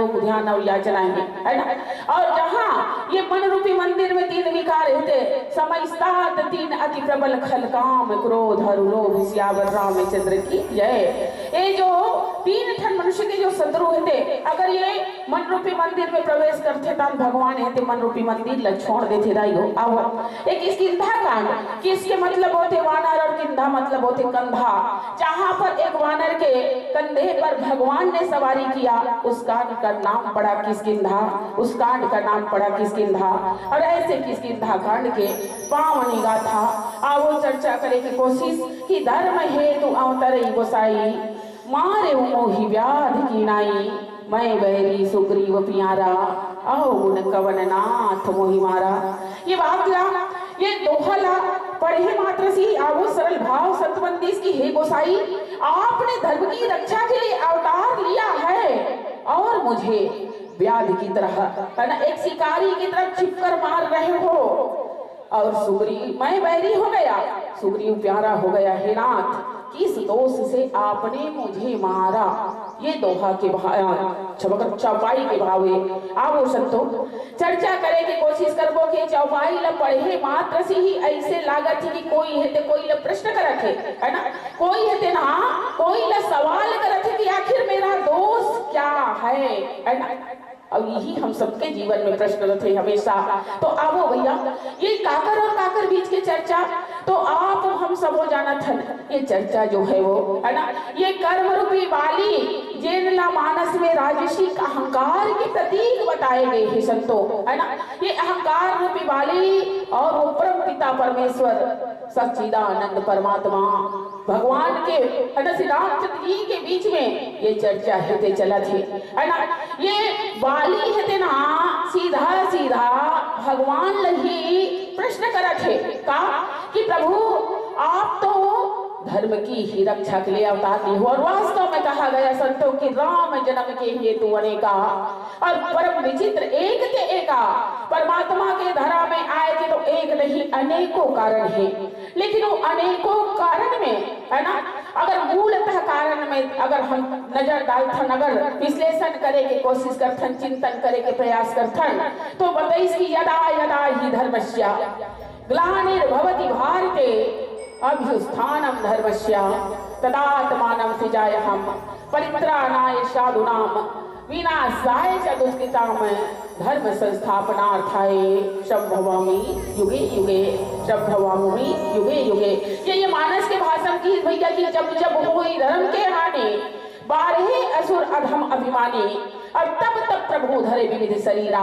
योग ध्यान और याचनाएं है ना। और जहाँ ये मन रूपी मंदिर में तीन विकार रहते, समस्तात तीन अति प्रबल खल काम क्रोध और लोभ, सियावर रामचंद्र की जय। ये जो तीन ठन मनुष्य के जो शत्रु रहते, अगर ये मन रूपी मंदिर में प्रवेश करते तब भगवान है मन रूपी मंदिर ला छोड़ देते दाइयो। अब एक किंधा कांड कि इसके मतलब होते वानर और किंधा मतलब होते कंधा। जहां पर एक वानर के कंधे पर भगवान ने सवारी किया, उस कांड का नाम पड़ा किष्किंधा, उस कांड का नाम पड़ा किष्किंधा। और ऐसे किष्किंधा कांड के पावनी गाथा आओ चर्चा करे की कोशिश कि धर्म हेतु अवतरई गोसाई, मारे मोहि व्याध की नाई, मैं बैरी सुग्रीव प्यारा, अहो गुण कवन नाथ मोहि मारा। ये वाक्या ये दोहला पढ़े मात्र से आवो सरल भाव सतबंदिश की हे गोसाई, आपने धर्म की रक्षा के लिए अवतार लिया है और मुझे व्याध की तरह है ना एक शिकारी की तरह छिपकर मार रहे हो। और सुग्रीव मैं बैरी हो गया, सुग्रीव प्यारा हो गया। हे नाथ, किस दोष से आपने मुझे मारा। ये दोहा के चौपाई के भावे आओ संतो चर्चा करे की कोशिश करबो के चौपाई ला पढ़े मात्र से ही ऐसे लागत है कि कोई है तो कोई ला प्रश्न करत है ना, कोई है ना कोई ला सवाल करत है कि आखिर मेरा दोष क्या है ना। और यही हम सबके जीवन में प्रश्न रहते हमेशा। तो आओ भैया ये काकर और काकर बीच की चर्चा तो आप हम सब हो जाना था, ये चर्चा जो है वो है ना, ये कर्म रूपी वाली जेनला मानस में राजसी का अहंकार के प्रतीक बताए गए हैं संतो है ना। ये अहंकार रूपी वाली और वो परम पिता परमेश्वर सच्चिदानंद परमात्मा भगवान के श्री रामचंद्र जी के बीच में ये चर्चा होते चला थे है ना। ये वाली है ना सीधा सीधा भगवान लही प्रश्न करा थे का कि प्रभु आप तो धर्म की ही रक्षा के लिए अवतार लिए हो। और वास्तव में कहा गया संतों की राम जन्म के हेतु अनेका और परम विचित्र एक के एका परमात्मा के धरा में आए थे तो एक नहीं अनेकों कारण है। लेकिन वो अनेकों कारण में है ना अगर मूलतः कारण में अगर हम नजर डालथन अगर विश्लेषण करे के कोशिश करथन चिंतन करे के प्रयास करथन तो बताइस कि यदा यदा ही धर्मस्य ग्लानिर्भवति भारते अभ्युत्थानं धर्मस्य तदात्मानं सृजाम्यहं परित्राणाय साधूनां विनाशाय च दुष्कृतां धर्म संस्थापनार्थाय संभवामि युगे युगे संभवामि युगे युगे। ये मानस के भाषण की भैया की जब जब हुई धर्म के हानि बारहे असुर अधम अभिमानी और तब तब प्रभु धरे विविध शरीरा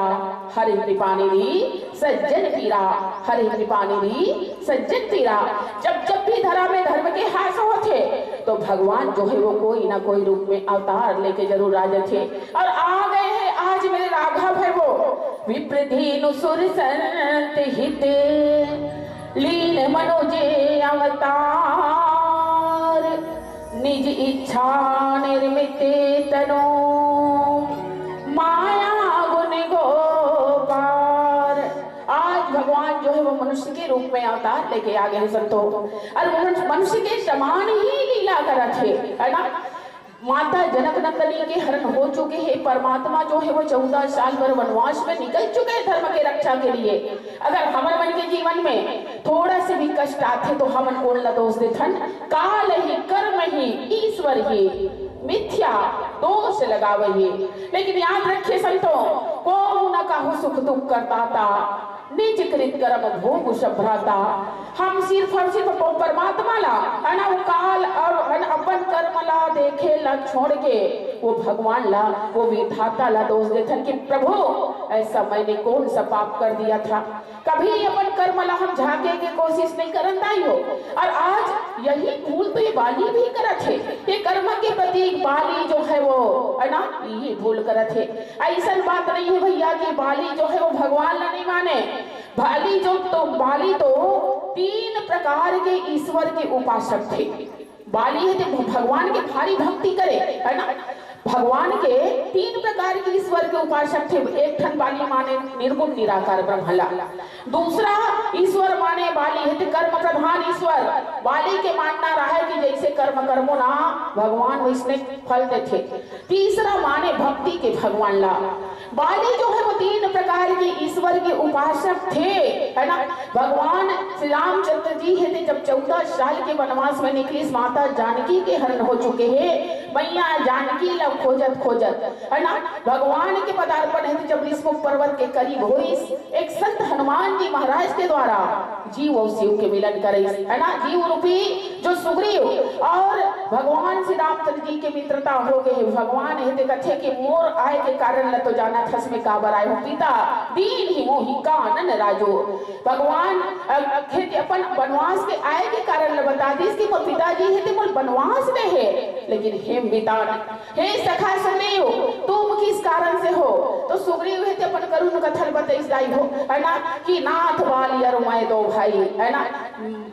हरि कृपानिधि सज्जन पीरा हरि कृपानिधि सज्जन पीरा। जब जब भी धरा में धर्म के हास होते तो भगवान जो है वो कोई ना कोई रूप में अवतार लेके जरूर आ जाते और आ गए हैं आज मेरे राघव है वो विप्रधीनु सुर संत हित लीन मनोजे अवतार निज इच्छा निर्मित तनो माया गुण गोपार। आज भगवान जो है वो मनुष्य के रूप में अवतार लेके आ गए हैं संतो और मनुष्य के समान ही लीला करत है ना। माता जनक नंदनी के हरण हो चुके हैं, परमात्मा जो है वो 14 साल पर वनवास में निकल चुके हैं धर्म के रक्षा के लिए। अगर हमारे मन के जीवन में थोड़ा से भी कष्ट आते तो हमन कौन ला दोष देथन, काल ही कर्म ही ईश्वर ही मिथ्या दोष लगावे। लेकिन याद रखिए संतों को न काहू सुख दुख करता था निज कृत कर्म भोग सभ्राता। हम सिर्फ परमात्मा ला है वो काल और अपन कर्म ला देखे ला छोड़ के वो भगवान ला वो विधाता ला दोष देथन कि प्रभु ऐसा मैंने कौन सा पाप कर दिया था। कभी अपन कर्म ला हम झांके के कोशिश नहीं करन दाई हो। और आज यही भूल तो ये बाली भी करत है, ये कर्म के प्रतीक बाली जो है वो है ना ये भूल करत है। ऐसा बात नहीं है भैया कि बाली जो है वो भगवान ला नहीं माने। बाली तो 3 प्रकार के ईश्वर के उपासक थे। बाली है तो भगवान की भारी भक्ति करे है ना। भगवान के तीन प्रकार के ईश्वर के उपासक थे। एक ठन बाली माने निर्गुण निराकार ब्रह्मला, दूसरा ईश्वर माने बाली है कर्म प्रधान ईश्वर, बाली के मानना रहा है कि जैसे कर्म कर्मो ना भगवान वैसने फल देते। तीसरा माने भक्ति के भगवान ला, बाली जो है वो तीन प्रकार के ईश्वर के उपासक थे, है ना। भगवान श्री रामचंद्र जी है जब 14 साल के वनवास में निकली, माता जानकी के हरण हो चुके हैं, मैया जानकी लव खोजत खोजत, है ना। भगवान के पदार्पण है जब ऋषमुख पर्वत के करीब हुई, एक संत हनुमान जी महाराज के द्वारा जीव और शिव के मिलन करे, है ना। जीव रूपी जो सुग्रीव और भगवान श्री रामचंद्र जी के मित्रता हो गई। भगवान है कथे कि मोर आय के कारण ल तो जाना थस में काबर आए हो पिता दीन ही मोहि कानन राजो। भगवान अपन वनवास के आय के कारण ल बता दी कि मोर पिताजी है मोर वनवास में है, लेकिन हेम बितान हे सखा सुग्रीव तुम किस कारण से हो। तो सुग्रीव है अपन करुण कथन बताइस दाई हो, है ना, कि नाथ बाली और मैं दो भाई, है ना।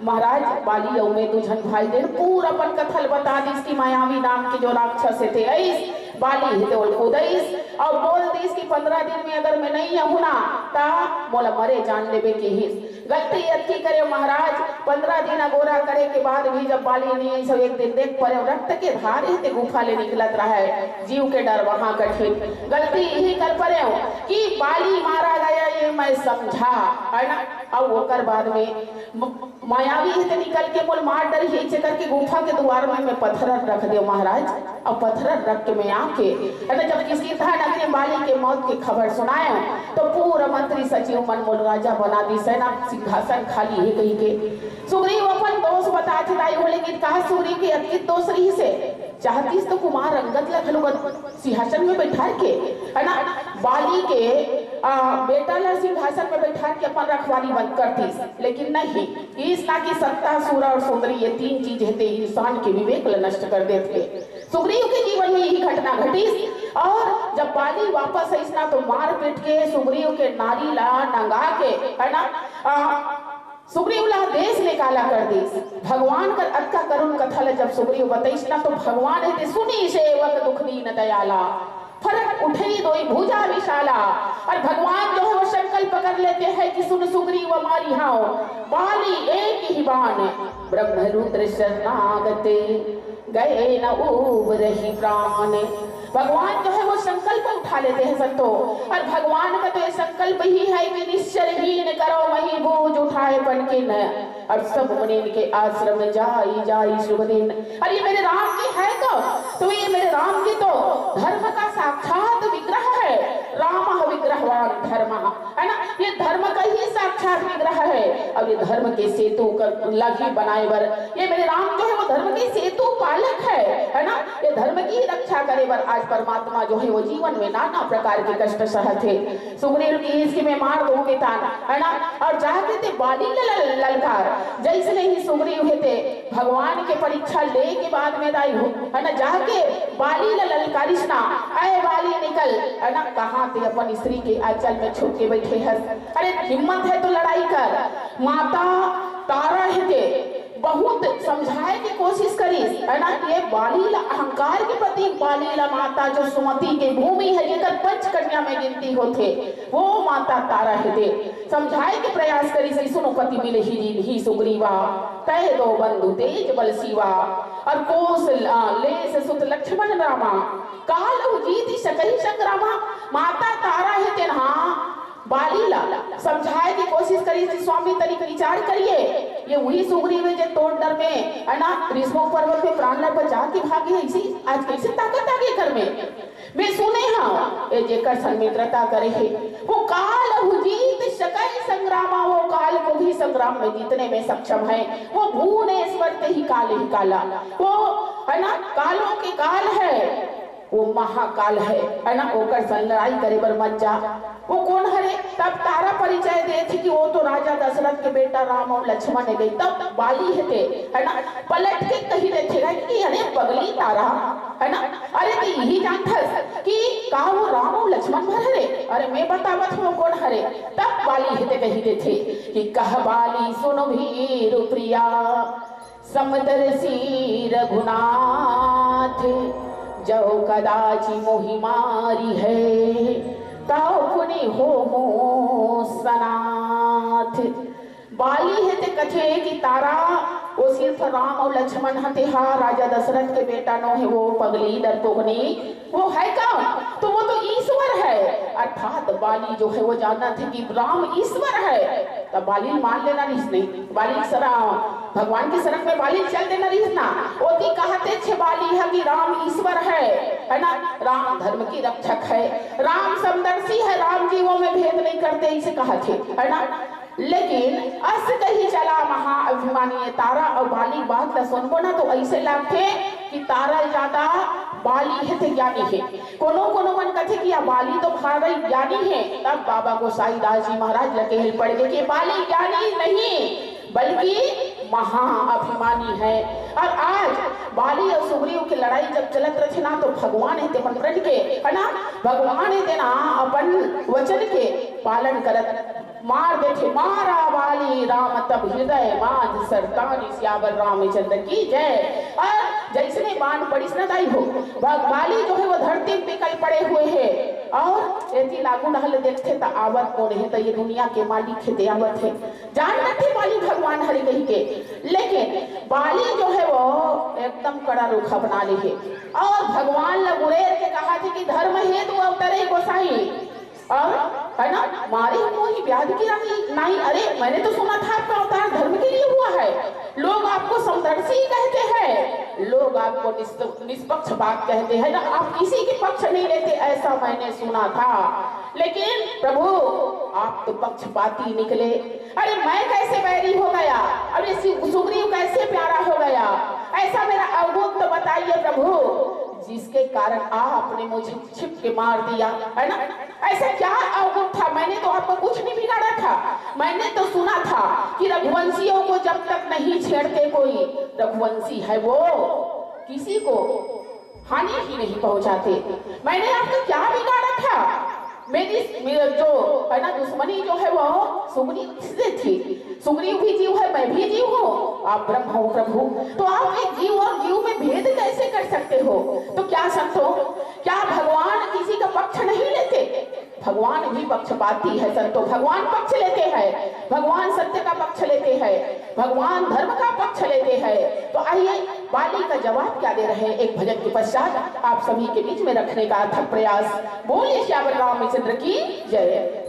महाराज बाली और मैं दो जन भाई दे पूरा अपन कथन बता दी कि मायावी नाम के जो राक्षस थे ऐस बाली है खुदैस और बोल दीस कि 15 दिन में अगर मैं नहीं आऊँ ना ता बोला मरे जान लेबे की हिस। गलती अति करे महाराज, 15 दिन अगोरा करे के बाद भी जब बाली नहीं सब एक दिन देख पड़े रक्त के धार ही गुफा ले निकलत रहा है, जीव के डर वहां कठिन। गलती यही कर पड़े कि बाली मारा गया ये मैं समझा, है ना। अब होकर बाद में मायावी ही निकल के बोल मार डर ही चकर के गुफा के द्वार में मैं पत्थर रख दे महाराज, और पत्थर रख के मैं आके, है ना, जब किसी था नगरी बाली के मौत की खबर सुनाया तो पूरा मंत्री सचिव मनमोल राजा बना दी, सेना सिंहासन खाली है कहीं के। सुग्रीव अपन दोष बता थे हो, लेकिन कहा सुग्रीव के अतित दोष रही से चाहतीस तो कुमार अंगद लखलुगत सिंहासन में बैठा के, है ना, बाली के बेटा ला सिंहासन में बैठा के अपन रखवाली बंद करती, लेकिन नहीं, इस ना की सत्ता सूरा और सुंदरी ये तीन चीज है इंसान के विवेक ला नष्ट कर देते। सुग्रीव के जीवन में यही घटना घटी और जब बाली वापस आईसना तो मार पीट के सुग्रीव के नारी ला नंगा के, है ना, सुग्रीव ला देश निकाला कर दी। भगवान का अक्का करुण कथा जब सुग्रीव बताइस ना तो भगवान है सुनी सेवक दुख दीन दयाला, फरक उठे दोई भुजा विशाला। और भगवान जो है वो संकल्प कर लेते हैं कि सुन सुग्रीव मारी हाओ बाली एक ही बाण, ब्रह्म रुद्र शरणागते गए न ऊब रही प्राण। भगवान जो है वो संकल्प उठा लेते हैं संतो, और भगवान का तो ये संकल्प ही है कि निश्चरहीन करो वही बोझ उठाए पन के न, और सब मुनि के आश्रम में जाई जाई शुभ दिन। और ये मेरे राम की है तो ये मेरे राम की तो धर्म का साक्षात विग्रह है, राम विग्रहवान धर्म, है ना, ये धर्म का ही साक्षात विग्रह है। अब ये धर्म के सेतु लगी बनाए बर ये मेरे राम जो है वो धर्म के सेतु पालक है ना, ये धर्म की रक्षा करे बर आज परमात्मा जो है वो जीवन में नाना प्रकार के कष्ट सहते। सुग्रीव की इसकी मैं मार दूंगी तान, है ना, और जाके ते बाली ललकार जैसे नहीं सुग्रीव थे भगवान के परीक्षा ले के बाद में दाई हो, है ना, जाके बाली ललकारिस ना आए बाली निकल, है ना, कहाँ थे अपन स्त्री के आंचल में छुप के बैठे हैं। अरे हिम्मत है तो लड़ाई कर। माता तारा है बहुत समझाए की कोशिश करी, है ना, ये बाली अहंकार के प्रति बाली माता जो सुमति के भूमि है जेकर पंच कन्या में गिनती होते वो माता तारा है समझाए के प्रयास करी से सुनो पति मिले ही सुग्रीवा तय दो बंधु तेज बल शिवा, और कोस ले से सुत लक्ष्मण रामा काल जीती सकही संग्रामा। माता तारा है तेना बाली ला समझाए की कोशिश करी थी स्वामी तरीके विचार करिए, ये वही सुग्रीव है जो तोड़ डर में, है ना, ऋषमुख पर्वत पे प्राण ला बचा के भागे है, इसी आज कैसे ताकत आ गई घर में। मैं सुने हाँ ये जेकर संमित्रता करे है वो काल जीत सकई संग्रामा, वो काल को भी संग्राम में जीतने में सक्षम है। वो भुवनेश्वर के ही काल ही काला, वो है ना कालों के काल है, वो महाकाल है ना, ओकर संग लड़ाई करे बर मत जा। वो कौन हरे तब तारा परिचय दे थी कि वो तो राजा दशरथ के बेटा राम और लक्ष्मण है गई, तब बाली है ना, पलट के कही देखेगा कि अरे पगली तारा, है ना, अरे तो यही जानता कि कहा वो राम और लक्ष्मण भर हरे, अरे मैं बतावत हूँ कौन हरे। तब बाली है कही देते कि कह बाली सुनो भीर प्रिया समदर्शी रघुनाथ जो कदाचि मोहि मारी है ताऊ पुनि हो सनाथ। बाली है ते कथे कि तारा वो सिर्फ राम और लक्ष्मण हते हा राजा दशरथ के बेटा नो है वो पगली डरपोकनी वो है कौन? तो वो तो ईश्वर है। अर्थात बाली जो है वो जानना थे कि राम ईश्वर है। तब बाली मान लेना नहीं, बाली सरा भगवान की शरण में बाली चल देना रिश्ना ओती कहते छे बाली है कि राम ईश्वर है ना, राम धर्म की रक्षक है, राम समदर्शी है, राम जीवों में भेद नहीं करते इसे कहा थे है ना। लेकिन अस कही चला महाअभिमानी तारा और बाली बात का सुनबो ना तो ऐसे लगते कि तारा ज्यादा बाली है ते ज्ञानी है। कोनो कोनो मन कथे कि बाली तो भारी ज्ञानी है। तब बाबा गोसाईदास जी महाराज लगे पड़ गए कि बाली ज्ञानी नहीं बल्कि महाअभिमानी है। और आज बाली और सुग्रीव की लड़ाई जब चलत रहे ना तो भगवान है ते मन के है ना, भगवान है ते ना अपन वचन के पालन करत मार देखे मारा बाली राम तब हृदय मांझ सरतानी सियावर रामचंद्र की जय। और जैसे बाण पड़ी दाई हो बाली जो है वो धरती पे कल पड़े हुए हैं और यदि लागू रहल देखते तो आवत कौन है, तो ये दुनिया के मालिक है देवत है जान रखे बाली भगवान हरि कही के। लेकिन बाली जो है वो एकदम कड़ा रूखा बना ली है और भगवान लगुरेर के कहा थे कि धर्म हेतु अवतरे गोसाई और है ना मारे को ही व्याध की नहीं। अरे मैंने तो सुना था आपका अवतार धर्म के लिए हुआ है, लोग आपको समदर्शी कहते हैं, लोग आपको निष्पक्ष बात कहते हैं ना, आप किसी के पक्ष नहीं लेते ऐसा मैंने सुना था। लेकिन प्रभु आप तो पक्षपाती निकले। अरे मैं कैसे बैरी हो गया, अरे सुग्रीव कैसे प्यारा हो गया, ऐसा मेरा अवगुण तो बताइए प्रभु जिसके कारण आपने मुझे छिप के मार दिया है ना। ऐसा क्या अवगुण था, मैंने तो आपको कुछ नहीं बिगाड़ा था। मैंने तो सुना था कि रघुवंशियों को जब तक नहीं छेड़ते कोई रघुवंशी है वो किसी को हानि ही नहीं पहुंचाते। मैंने आपको क्या बिगाड़ा था? मेरी जो है ना दुश्मनी जो है वो सुग्रीव से थी, सुग्रीव भी जीव है मैं भी जीव हूँ, आप ब्रह्म हो प्रभु, तो आप एक जीव और जीव में भेद कैसे कर सकते हो? तो क्या संतो क्या भगवान किसी का पक्ष नहीं लेते? भगवान भी पक्षपाती है संतो, भगवान पक्ष लेते हैं, भगवान सत्य का पक्ष लेते हैं, भगवान धर्म का पक्ष लेते हैं। तो आइए बाली का जवाब क्या दे रहे हैं एक भजन के पश्चात आप सभी के बीच में रखने का अथक प्रयास। बोलिए श्यावर रामचंद्र की जय।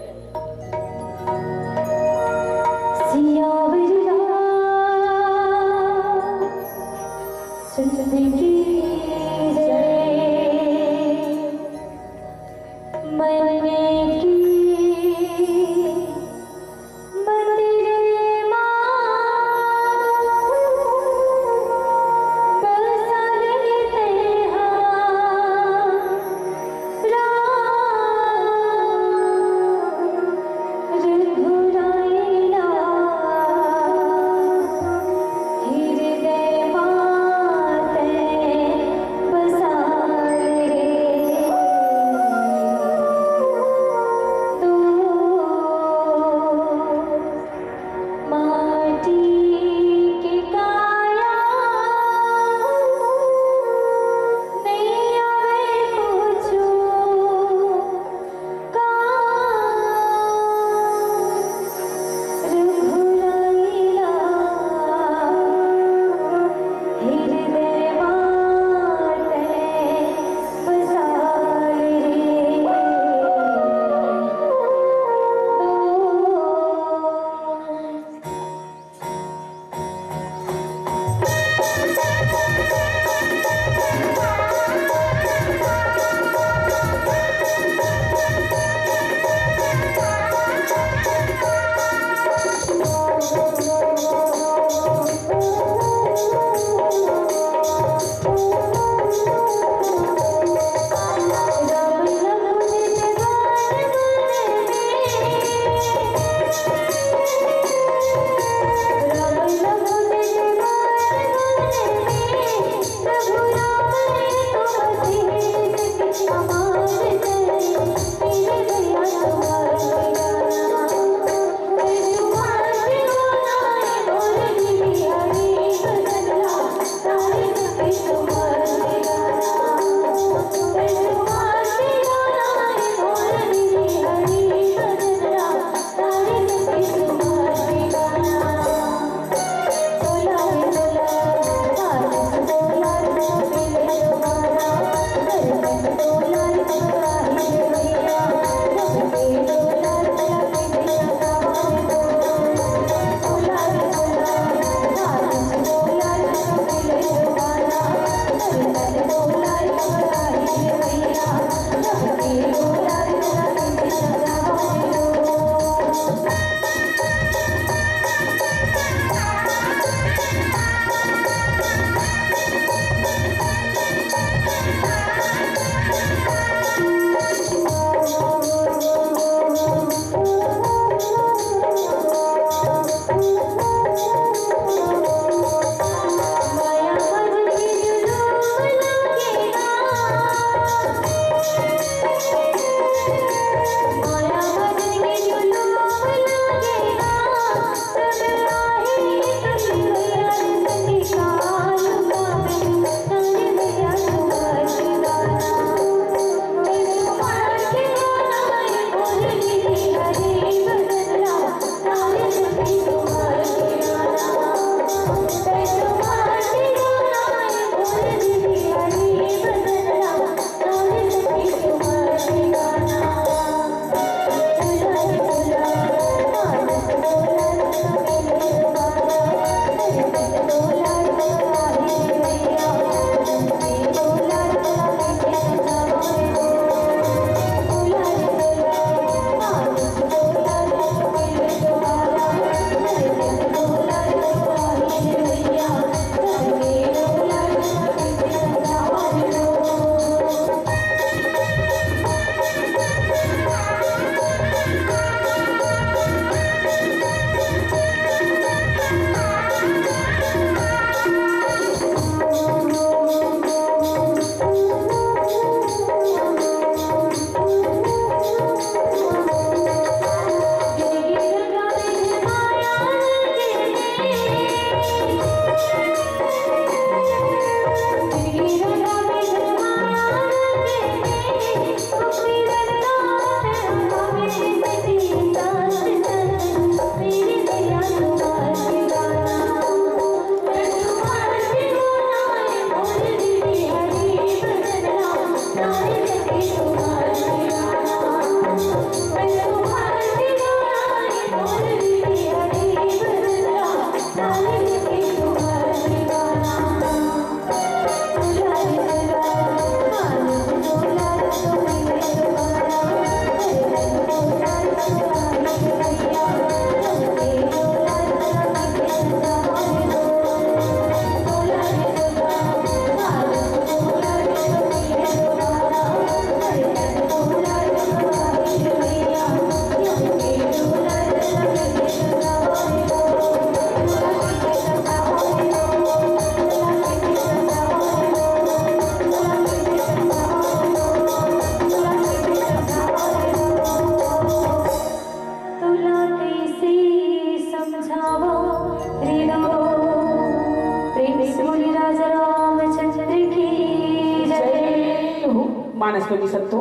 मानस में भी संतो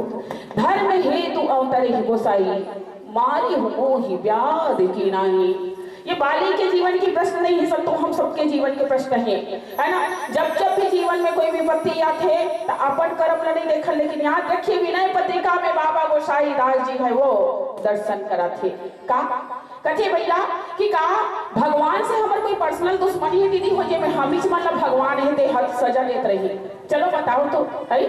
धर्म हेतु अवतरे गोसाई मारी मोहि व्याध की नाही। ये बाली के जीवन की प्रश्न नहीं है संतो, हम सबके जीवन के प्रश्न है ना। जब जब भी जीवन में कोई विपत्ति आते तो अपन कर्म नहीं देखल, लेकिन याद रखिए विनय पत्रिका में बाबा गोसाई दास जी है वो दर्शन करा थे का कथे भैया कि का भगवान से हमारे कोई पर्सनल दुश्मनी है दीदी हो जे में हम ही मतलब भगवान है दे हद सजा देत रही। चलो बताओ तो है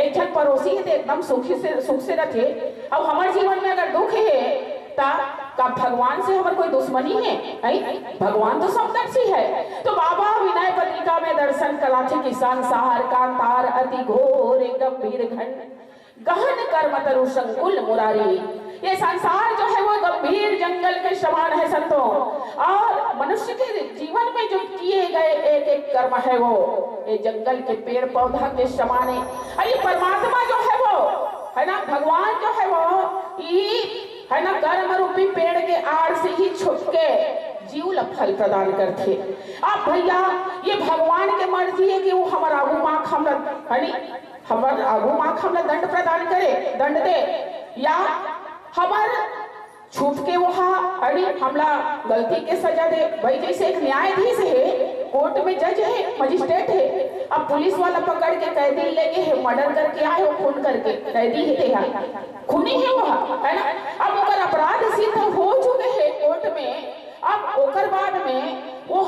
एक जन पड़ोसी है एकदम सुख से रखे, अब हमारे जीवन में अगर दुख है का भगवान से हमारे कोई दुश्मनी है? भगवान तो समदर्शी है। तो बाबा विनय पत्रिका में दर्शन कराते कि संसार का तार अति घोर गंभीर घन गहन कर्म तरु संकुल मुरारी। ये संसार जो है वो गंभीर जंगल के समान है संतों, और मनुष्य के जीवन में जो किए गए एक एक कर्म है वो ये जंगल के पेड़ पौधा के समान है। अरे परमात्मा जो है वो है ना, भगवान जो है वो है ना कर्म रूपी पेड़ के आड़ से ही छुप के जीव फल प्रदान करते। अब भैया ये भगवान के मर्जी है कि वो हमारा आगू माँ हमारा आगू माँ हमरा दंड प्रदान करे, दंड दे, या हमार छुप के वहाँ अरे हमला गलती के सजा दे। भाई जैसे एक न्यायाधीश है, कोर्ट में जज है, मजिस्ट्रेट है, अब पुलिस वाला पकड़ के कैदी लेके है, मर्डर करके आए हो, खून करके कैदी है, खूनी है वो है ना। अब ओकर अपराध सिद्ध हो चुके हैं कोर्ट में, अब ओकर बाद में वो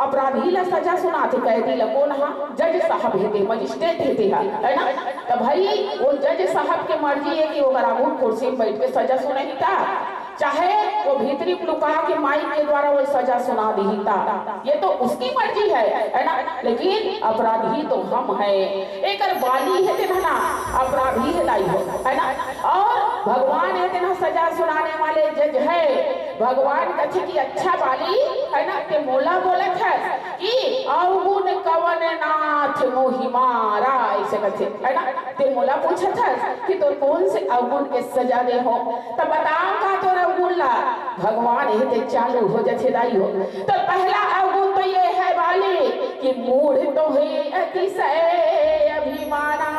अपराधी ला सजा सुनाते कैदी ला कौन जज साहब हेते, मजिस्ट्रेट हेते है ना। तो भाई वो जज साहब के मर्जी है कि वो आगू कुर्सी में बैठ के सजा सुनाई था, चाहे वो भीतरी लुका के माइक के द्वारा वो सजा सुना दी था, ये तो उसकी मर्जी है ना। लेकिन अपराधी तो हम है, एक बाली है ना, अपराधी है लाई है ना, और भगवान है ना सजा सुनाने वाले जज है। भगवान कथे कि अच्छा बाली है ना ते मोला बोलत है कि अवगुण कवन नाथ मोहि मारा, ऐसे कथे है ना। ते मोला पूछत है कि तो कौन से अवगुण के सजा दे हो, तो बताओ का तो अवगुण ला भगवान है ते चालू हो जथे दाई हो। तो पहला अवगुण तो ये है बाली कि मूढ़ तो है अतिशय अभिमाना,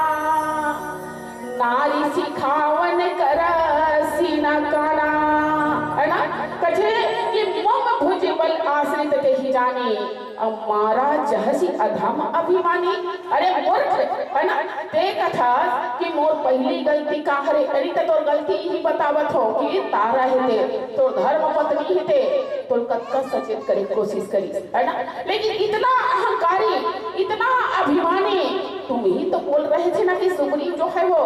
नारी सिखावन कर सीना काना, है ना। कहे कि मम भुजबल आश्रित ते ही जानी हमारा जहसी अधम अभिमानी। अरे मूर्ख है ना, ते कथा कि मोर पहली गलती का हरे, अरे तो तोर गलती ही बतावत हो कि तारा हेते तो धर्म पत्नी हेते तो कत्का सचेत करे कोशिश करी है ना। लेकिन इतना अहंकारी, इतना अभिमानी, तुम ही तो बोल रहे थे ना कि सुग्रीव जो है वो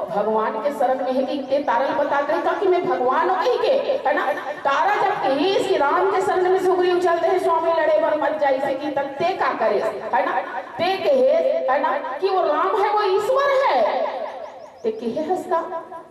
भगवान के शरण में है कि ते तारा बताते हैं कि मैं भगवान हूँ के है ना। तारा जब कही श्री राम के शरण में सुग्रीव चलते हैं स्वामी लड़े बर मत जाए से कि तब ते का करे है ना, ते कहे है ना कि वो राम है वो ईश्वर है, ते कहे हंसका।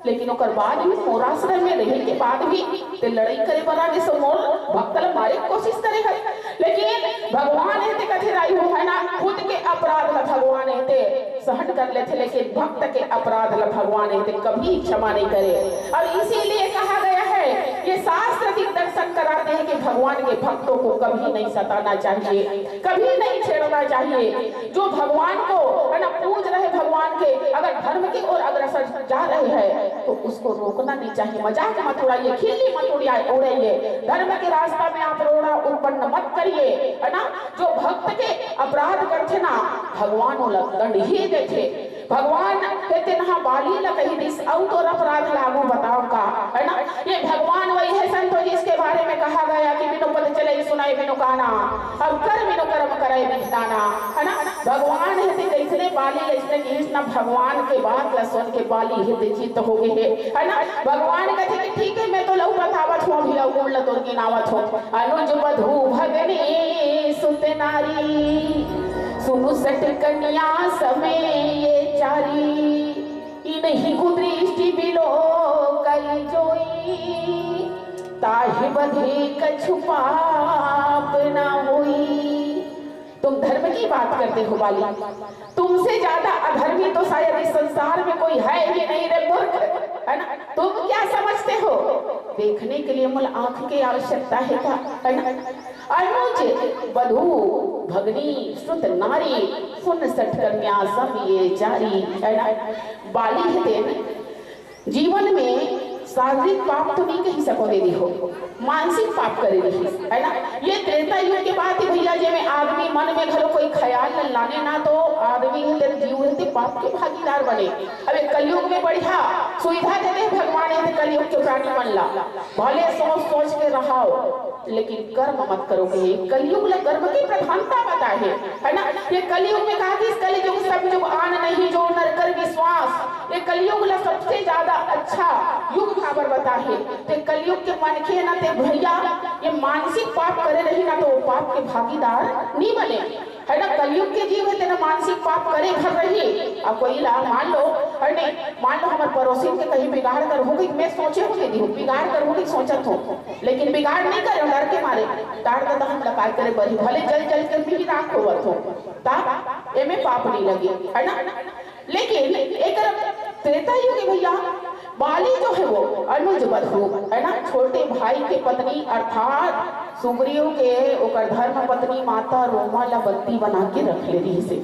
लेकिन ओकर बाद भी मोराश्रम में रहने के बाद भी ते लड़ाई करे बरागे सो मोर भक्तल मारे कोशिश करे है। लेकिन भगवान है ते कथे राई हो है ना, खुद के अपराध ला भगवान है ते सहन कर लेते, लेकिन भक्त के अपराध ला भगवान है ते कभी क्षमा नहीं करे। और इसीलिए कहा गया है, ये शास्त्र दिग्दर्शन कराते हैं कि भगवान के भक्तों को कभी नहीं सताना चाहिए, कभी नहीं छेड़ना चाहिए। जो भगवान को है ना पूज रहे, भगवान के अगर धर्म की ओर अग्रसर जा रहे हैं तो उसको रोकना नहीं चाहिए, मजाक मत उड़ाइए, खिल्ली मत उड़ाइए, धर्म के रास्ता में आप रोड़ा उत्पन्न मत करिए है ना। जो भक्त के अपराध करते ना भगवान दंड ही देते। भगवान कहते ना बाली ला कही दिस औ तो अपराध लागू बताओ का, है ना। ये भगवान वही है संतो जिसके बारे में कहा गया कि बिनु पद चले सुनाए बिनु काना, अब कर बिनु कर्म करे बिना, है ना। भगवान है इसने बाली इसने कि ना भगवान के बात ला सुन के बाली है चित्त हो गए, है ना। भगवान कहते कि ठीक है मैं तो लऊ बतावत हूं, अभी लऊ गुण तोर की नावत हो। अनुज बधू भगनी सुत नारी सुनु सट कन्या समय ये चारी, इन्हीं कुदृष्टि बिलो करी जोई, ताहि बधे कछु पाप ना होई। तुम धर्म की बात करते हो बाली, तुमसे ज्यादा अधर्मी तो शायद इस संसार में कोई है ही नहीं रे मूर्ख, है ना। तुम क्या समझते हो, देखने के लिए मूल आंख की आवश्यकता है का, है ना। अनुज बधू भगनी श्रुत नारी सुन सठ कन्या सब ये जारी, है ना। बाली है जीवन में शारीरिक पाप तो नहीं कही सको दे दी हो, मानसिक पाप करे रही, है ना। ये त्रेता युग के बात है भैया, जे में आदमी मन में घरो कोई ख्याल लाने ना तो आदमी जीव रहते पाप के भागीदार बने। अबे कलयुग में बढ़िया सुविधा देते भगवान है, कलयुग के प्राणी मन ला भले सोच सोच के रहाओ लेकिन कर्म मत करो। कलयुग ला कर्म की प्रधानता बता है ना। ये कलयुग में कहा कि इस कलयुग सब युग आन नहीं जो नर कर विश्वास, ये कलयुग ला सबसे ज्यादा अच्छा युग खबर बता है। तो कलयुग के मन के ना ते भैया ये मानसिक पाप करे रही ना तो वो पाप के भागीदार नहीं बने, है ना। कलयुग के जीव है तेरा मानसिक पाप करे भर रही। अब कोई ला मान लो, है नहीं, मान लो हमारे पड़ोसी के कहीं बिगाड़ कर हो गई, मैं सोचे हो दीदी बिगाड़ कर हो गई सोचत हो, लेकिन बिगाड़ नहीं करे डर के मारे डांट देता हम लकाय करे बरी भले जल जल कर भी राख होवत हो ता एमे पाप नहीं लगे, है ना। लेकिन एक त्रेता युग के भैया बाली जो है वो अनुज बधू, है ना, छोटे भाई के पत्नी अर्थात सुग्रीव के ओकर धर्म पत्नी माता रोमा ला बत्ती बना के रख ले रही से।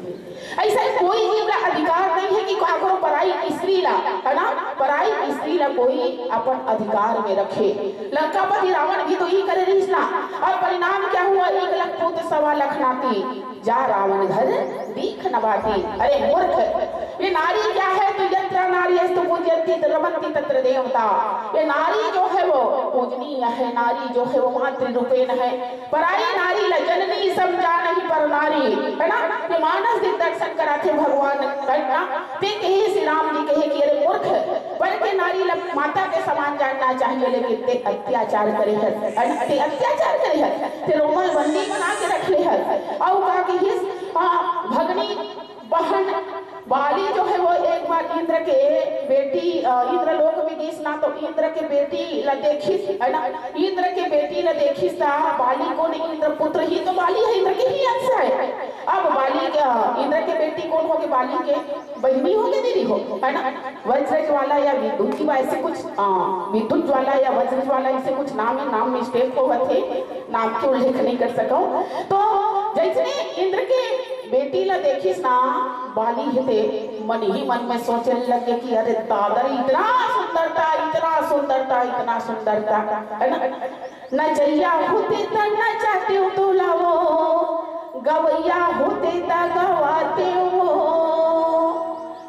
ऐसा कोई जीव का अधिकार नहीं है कि काकरो पराई स्त्री ला, है ना, पराई स्त्री ला कोई अपन अधिकार में रखे। लंकापति रावण भी तो ही करे रही ना, और परिणाम क्या हुआ, 1 लाख पुत्र 1.25 लाख नाती, जा रावण घर दीख न बाती। अरे मूर्ख, ये नारी क्या है, तो यत्र नारी अस्तु पूज्यन्ति रमन्ति तत्र देवता। ये नारी जो है वो पूजनीय है, नारी जो है वो मातृ रूपेण है। पराई नारी ला जननी समझा नहीं पर नारी, है ना। ये मानस दिन दर्शन कराते भगवान, है ना। ते कहे श्री राम जी कहे कि अरे मूर्ख, बल्कि नारी ला माता के समान जानना चाहिए, लेकिन ते अत्याचार करे है, ते अत्याचार करे है, ते रोमल बंदी बना के रख ले है। और कहा कि भगनी बहन बाली जो है वो एक बार इंद्र के बेटी इंद्र लोक में गई ना, तो इंद्र के बेटी ला देखी, है ना, इंद्र के बेटी ला देखी था बाली को, नहीं इंद्र पुत्र ही तो बाली है, इंद्र के ही अंश है। अब बाली के इंद्र के बेटी कौन होगी, बाली के बहनी होगी दीदी हो, है ना। वज्र ज्वाला या विद्युत की ऐसे कुछ विद्युत ज्वाला या वज्र ज्वाला ऐसे कुछ नाम है, नाम मिस्टेक हो थे, नाम के उल्लेख नहीं कर सका। तो जैसे इंद्र के बेटी ला देखिस ना बाली है मन ही मन में सोचने लगे कि अरे दादर इतना सुंदरता, इतना सुंदरता, इतना सुंदरता, है ना। नचैया होते त नचाते हो तो लावो, गवैया होते त गवाते हो,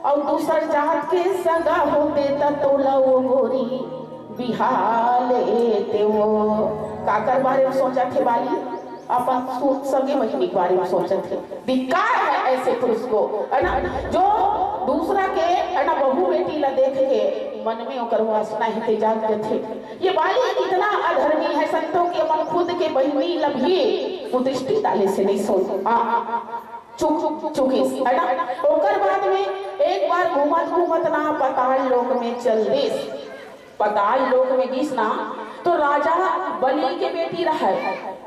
और दूसर जात के सगा होते त तो लावो गोरी बिहाले हो। काकर बारे में सोचा थे बाली, अपन सगे बहनी के बारे में सोचे थे। धिक्कार है ऐसे पुरुष को, है ना, जो दूसरा के, है ना, बहू बेटी ला देख के मन में ओकर वासना ही जागते थे। ये बाली इतना अधर्मी है संतों के अपन खुद के बहनी ला भी कुदृष्टि डाले से नहीं सोच चुकी, है ना। ओकर बाद में एक बार घूमत ना पाताल लोक में चल देश, पाताल लोक में गीस ना तो राजा बलि के बेटी रहा,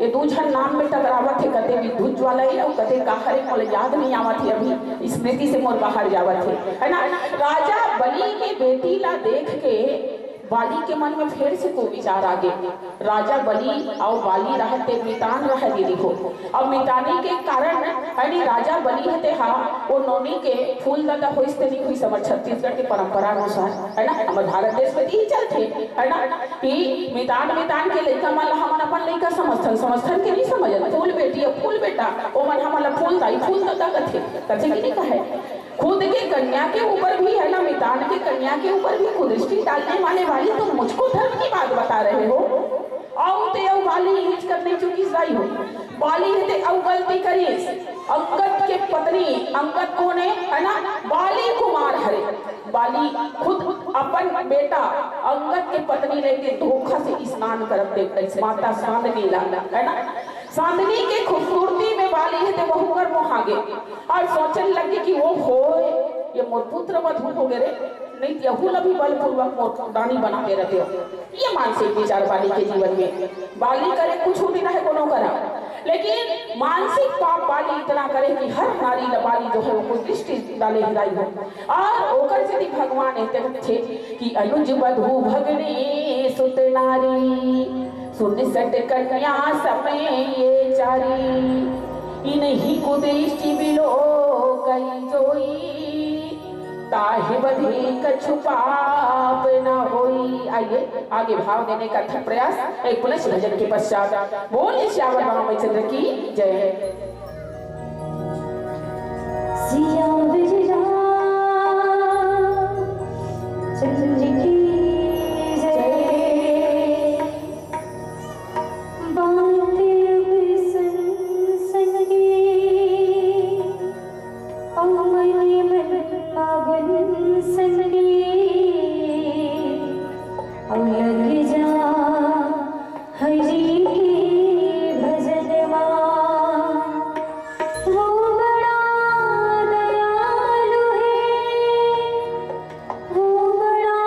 ये दू जन नाम में टकरावत है, कते विद्युत ज्वाला और कते काहरे मोल याद नहीं आवत है, अभी स्मृति से मोर बाहर जावत है ना। राजा बलि के बेटी ला देख के बाली के मन में फिर से कोई विचार आ गए। राजा बलि और बाली रहते मितान रह दीदी हो, और मिताने के कारण यानी राजा बलि रहते हा वो नौनी के फूल दादा हो नहीं हुई समझ छत्तीसगढ़ के परंपरा अनुसार, है ना, हमारे भारत देश में यही चलते, है ना, कि मितान के लड़का मन हमन अपन लड़का समझथन के नहीं समझ फूल बेटी फूल बेटा ओ मन हमन फूल दाई फूल दादा कथे कि नहीं कहे खुद के कन्या के ऊपर भी है ना, मितान के कन्या के ऊपर भी कुदृष्टि डालने वाले वाली तुम मुझको धर्म की बात बता रहे हो। आओ ते औ बाली हिच करने चुकी सही हो, बाली ते औ गलती करी। अंगद के पत्नी, अंगद कौन है ना, बाली कुमार हरे। बाली खुद अपन बेटा अंगद के पत्नी लेके धोखा से स्नान करत देख माता सांदनी लाला है ना। सांदनी के खूबसूरती में बाली है ते बहु कर मोहागे और सोचने लगे कि वो हो ये मोर पुत्र वधू हो गए रे, नहीं यहू भी बलपूर्वक मोर रानी बना के रखे हो। ये मानसिक विचार बाली के जीवन में। बाली करे कुछ भी ना है कोनो करा, लेकिन मानसिक पाप बाली इतना करे कि हर नारी बाली जो है वो कुछ दृष्टि डाले हिलाई हो। और ओकर यदि भगवान कहते थे कि अनुज वधू भगनी सुत नारी सुन सट कन्या समय ये चारी इन्हीं को दृष्टि बिलो कई जोई ताहि बधी कछु पाप न होई। आइए आगे भाव देने का था प्रयास एक पुलिस भजन के पश्चात। बोलिए श्यावर रामचंद्र की जय। सिया विजया चंद्र की जय। बातें अब सनसनी अमय मन पावन सनगी अब लग जा हरि के भजनवा। वो बड़ा दयालु है, वो बड़ा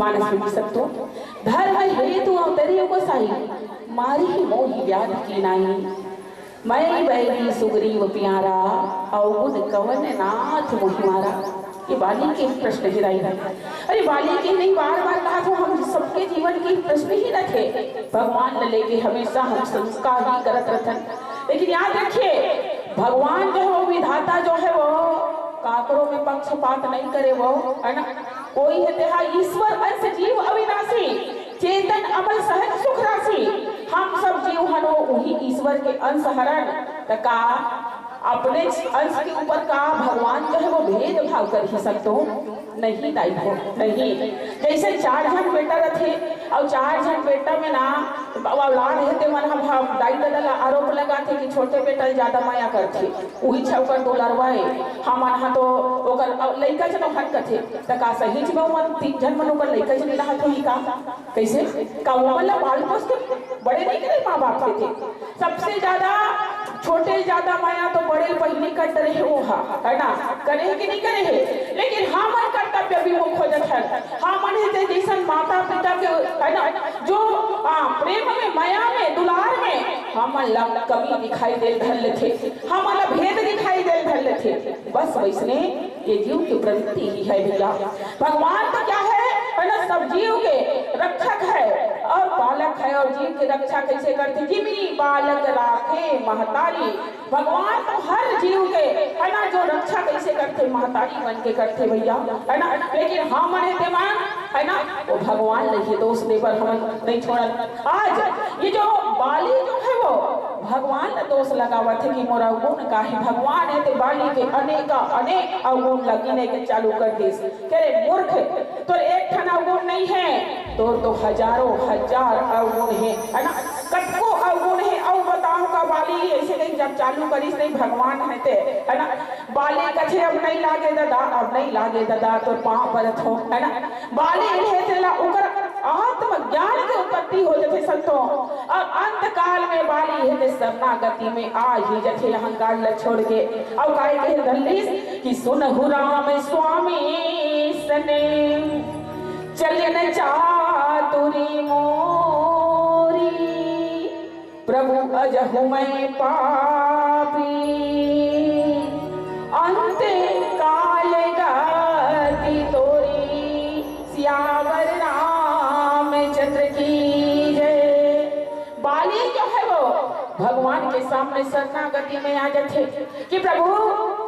मानस में सकतो धर्म हेतु अवतरियों को साई मारी मोही व्याध की नाई मैं बैरी सुग्रीव प्यारा अवगुण कवन नाथ मोहि मारा। ये बाली के प्रश्न गिराई है। अरे बाली के नहीं बार बार कहा तो हम सबके जीवन के प्रश्न ही रखे भगवान न लेके हमेशा हम संस्कार ही करत रहन। लेकिन याद रखिए भगवान जो है वो विधाता जो है वो काकरों में पक्षपात नहीं करे वो है ना। कोई है तेहा ईश्वर अंश जीव अविनाशी चेतन अमल सहज सुख राशि हम सब जीव हनो वही ईश्वर के अंश हरण का अपने अंश के ऊपर का भगवान जो है वो भेदभाव कर ही सकते हो नहीं दाई हो नहीं। जैसे 4 जन बेटा रखे और 4 जन बेटा में ना औलाद रहते मन हम दाई दादा आरोप लगाते कि छोटे बेटा ज्यादा माया करते वही छौकर डोलरवाए हम अनहा तो ओकर लइका जन हट कथे त का सही जब मन 3 जन मन ओकर लइका जन रहा तो ही का कैसे का वो मतलब बाल पोस के बड़े नहीं करे मां बाप के थे सबसे ज्यादा छोटे ज्यादा माया तो बड़े पहले कट रहे वो है ना करे कि नहीं करे है। लेकिन हमार कर्तव्य भी मुख हो जाता है हमने जैसे माता पिता के है ना जो प्रेम में माया में दुलार में हम कमी दिखाई दे धल थे हमारा भेद दिखाई दे धल थे बस वैसने ये जीव की प्रवृत्ति ही है भैया। भगवान तो क्या है ना सब जीव के रक्षक है और बालक है और जीव की रक्षा कैसे करते जिमी बालक राखे महतारी भगवान तो हर जीव के है ना जो रक्षा कैसे करते महतारी बन के करते भैया है ना। लेकिन हम मने दिमाग है ना वो भगवान नहीं दोष दे पर हम नहीं छोड़ा। आज ये जो बाली जो है वो भगवान ने दोष लगावा थे कि मोरा गुण का है भगवान है तो बाली के अनेक अवगुण लगने के चालू कर दे कह रहे मूर्ख तो एक ठन अवगुण नहीं है तो हजारों हजार अवगुण है ना कटको अवगुण है और बताओ का बाली ऐसे नहीं जब चालू करीस नहीं भगवान है ना बाली कथे अब नहीं लागे दादा तो पांव परत हो है ना बाली है तेला उकर आत्मज्ञान के उत्पत्ति हो जाते संतों और अंत काल में बाली है शरणागति में आ ही जथे अहंकार ल छोड़ के और काय के दल्लीस कि सुनहु राम स्वामी सने चलन चातुरी मोरी प्रभु अजहु मैं पापी अंत काल गति तोरी सियावर रामचंद्र की जय। बाली जो है वो भगवान के सामने शरणागति में आ जाते कि प्रभु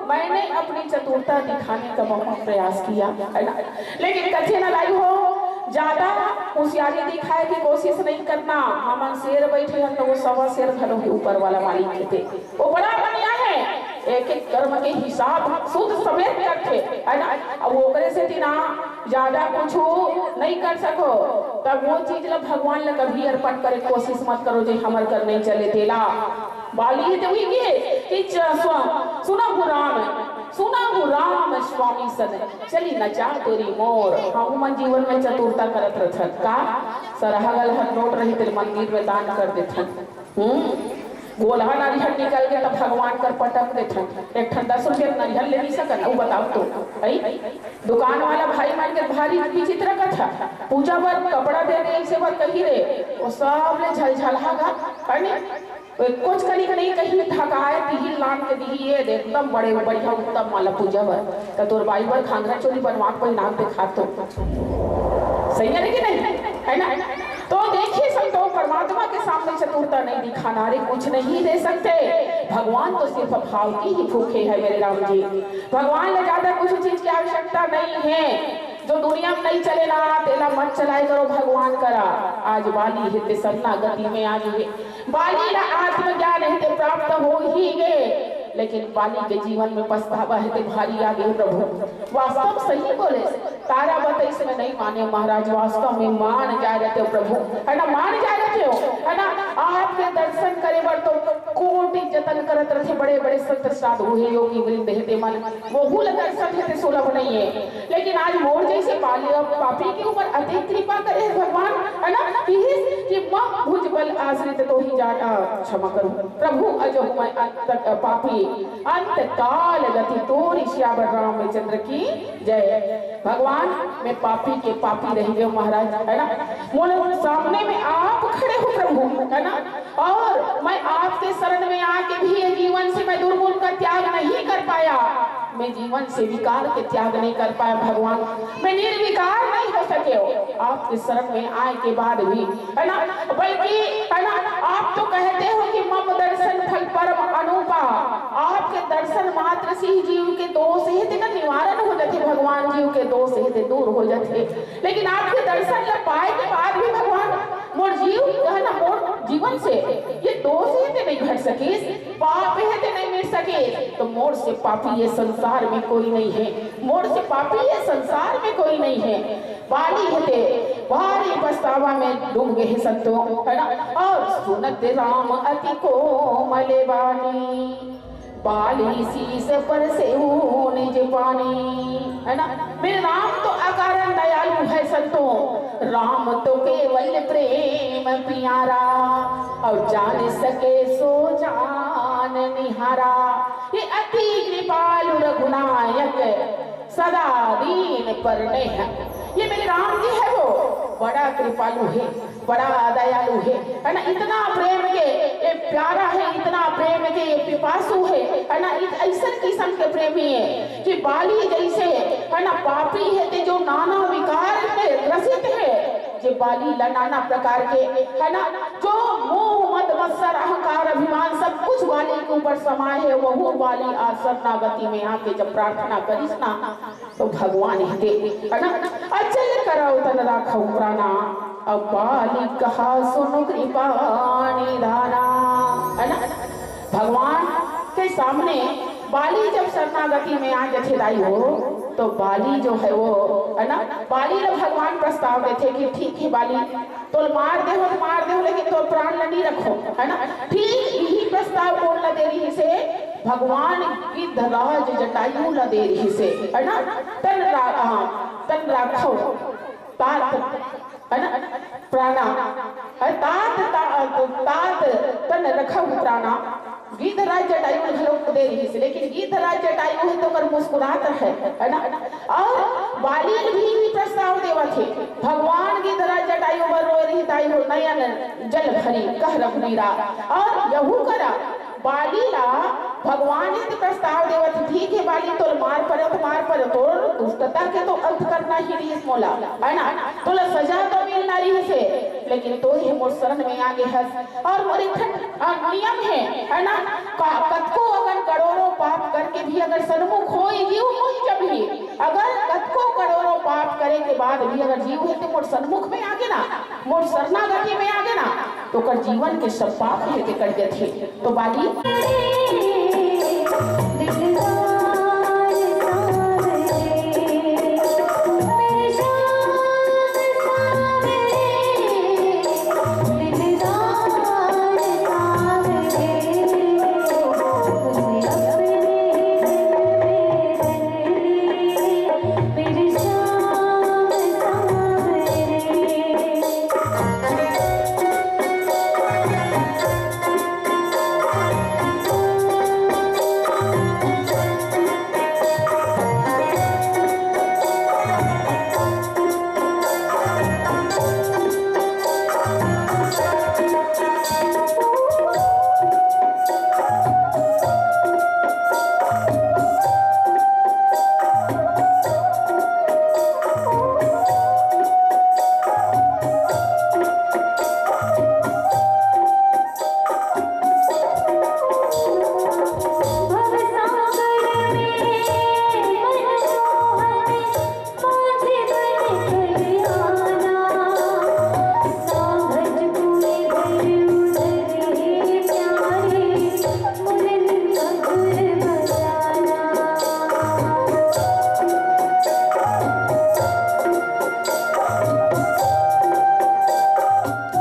मैंने अपनी चतुरता दिखाने का बहुत प्रयास किया है ना लेकिन कथे न लाई हो ज्यादा होशियारी दिखाए की कोशिश नहीं करना। हम शेर बैठे हैं तो वो 1.25 शेर घरों के ऊपर वाला मालिक थे वो बड़ा बढ़िया है एक एक कर्म के हिसाब शुद्ध समेत करते है ना। अब वो करे से ना ज्यादा कुछ नहीं कर सको तब वो चीज ला भगवान ने कभी अर्पण करे कोशिश मत करो जो हमर कर नहीं चले तेला बाली तो हुई कि सुना राम स्वामी सन चली नचा तोरी मोर हम मन जीवन में चतुरता करत रहत का सरहगल हर नोट रही तेरे मंदिर में दान कर देथन गोलहा नारियल निकल गया तब भगवान कर पटक देथन एक ठन 10 रुपये नारियल ले नहीं सकन वो बताओ तो भाई दुकान वाला भाई मान के भारी विचित्र का था पूजा पर कपड़ा दे दे ऐसे बात कही रे वो सब ले झलझलागा है कुछ करी का नहीं कहीं थकाए तिही लान के दी ये एकदम बड़े बढ़िया उत्तम माला पूजा बर तो तोर बाई बर खांगरा चोरी बनवा कोई नाम पे खा तो सही है कि नहीं है ना। तो देखिए संतों परमात्मा के सामने चतुरता नहीं दिखाना रे कुछ नहीं दे सकते भगवान तो सिर्फ भाव की ही भूखे है मेरे राम जी। भगवान ने ज्यादा कुछ चीज की आवश्यकता नहीं है जो दुनिया में नहीं चलेला तेला मत चलाए करो भगवान करा। आज बाली हित शरणागति में आ गए बाली ना आत्मज्ञान हित प्राप्त हो ही गए लेकिन बाली के जीवन में पछतावा है भारी आ गए प्रभु वास्तव सही बोले तारा बतई से नहीं माने महाराज वास्तव में मान जा रहे थे प्रभु है ना मान जा रहे हो है ना आपके दर्शन करे बर तो कोटि जतन करत रथे, बड़े बड़े संत साधु हे योगी वृंद हेते मन मोहुल दर्शन हेते सुलभ नहीं है। लेकिन आज मोर जैसे पापी के ऊपर अधिक कृपा करे भगवान, है ना, कि मम भुजबल आश्रित तो ही जाना क्षमा करो प्रभु अजो मैं अंत पापी अंत काल गति तोरी श्यावर रामचंद्र की जय। भगवान मैं पापी के पापी रह गए महाराज, है ना, मोर सामने में आप खड़े हो प्रभु, है ना, और मैं आपके शरण में आके भी ये जीवन से मैं दुर्गुण का त्याग नहीं कर पाया, मैं जीवन से विकार के त्याग नहीं कर पाया भगवान, मैं निर्विकार नहीं हो सके हो आपके शरण में आए के बाद भी, है ना, बल्कि है ना आप तो कहते हो कि मम दर्शन फल परम अनुपा, आपके दर्शन मात्र से ही जीव के दोष हेते का निवारण हो जाते भगवान, जीव के दोष हेते दूर हो जाते। लेकिन आपके दर्शन जब पाए के बाद भी भगवान मोर जीव है ना मोर जीवन से ये दोष हेते नहीं घट सके, पाप हेते नहीं मिट सके, तो मोर से पापी ये संसार में कोई नहीं है, मोर से पापी ये संसार में कोई नहीं है। बाली हेते भारी पछतावा में डूब गए संतों, है ना, और सुनत राम अति कोमल वाणी, बाली शीस पर से निज पानी, है ना, मेरे राम तो अकारण दयालु है संतों, राम तो केवल प्रेम प्यारा, और जान सके सो जान निहारा, ये अति कृपालु रघुनायक सदा दीन पर नेह, ये मेरे राम जी है वो बड़ा कृपालु है, बड़ा दयालु है ना, इतना प्रेम के ये प्यारा है, इतना प्रेम के ये पिपासु है ना, ऐसा किस्म के प्रेमी है कि बाली जैसे है ना पापी है ते जो नाना विकार में ग्रसित है, जो बाली नाना प्रकार के है ना, जो मोह मद मत्सर अहंकार अभिमान सब कुछ बाली के ऊपर समाये है, वह बाली आज शरणागति में आके जब प्रार्थना करिस ना तो भगवान हेते, है ना, अचल कराओ तन राखो प्राणा, अब बाली कहा सुनो कृपा निधाना, है ना, भगवान के सामने बाली जब शरणागति में आ जथेदाई हो तो बाली जो है वो, है ना, बाली ने भगवान प्रस्ताव देते कि ठीक है बाली तो मार दे हो लेकिन तो प्राण नहीं रखो, है ना, ठीक यही प्रस्ताव बोल ला दे रही से भगवान की धराज जटायु ला दे रही से, है ना, तन राखो तात, है ना, प्राणा, तात तन रखो प्राणा, गीधराज जटायु घलों दे रही से, लेकिन गीधराज जटायु है तो कर मुस्कुराता है ना, और बाली भी प्रस्ताव देवा थे भगवान गीधराज जटायु पर रो रही ताई हो नयन जल भरी कह रघुवीरा, और यहू करा बाली ला भगवान ने प्रस्ताव देवा थे ठीक है बाली तो मार पर तो दुष्टता के तो अंत करना ही रही मोला, है ना, तो सजा तो मिलना रही से, लेकिन तो ही मोर शरण में आगे हस, और मोर नियम है ना, कतको अगर करोड़ों पाप करके भी अगर सन्मुख हो जीव मुझ जब ही अगर कतको करोड़ों पाप करे के बाद भी अगर जीव है तो मोर सन्मुख में आगे ना, मोर शरणागति में आगे ना, तो कर जीवन के सब पाप है के कर देते तो बाली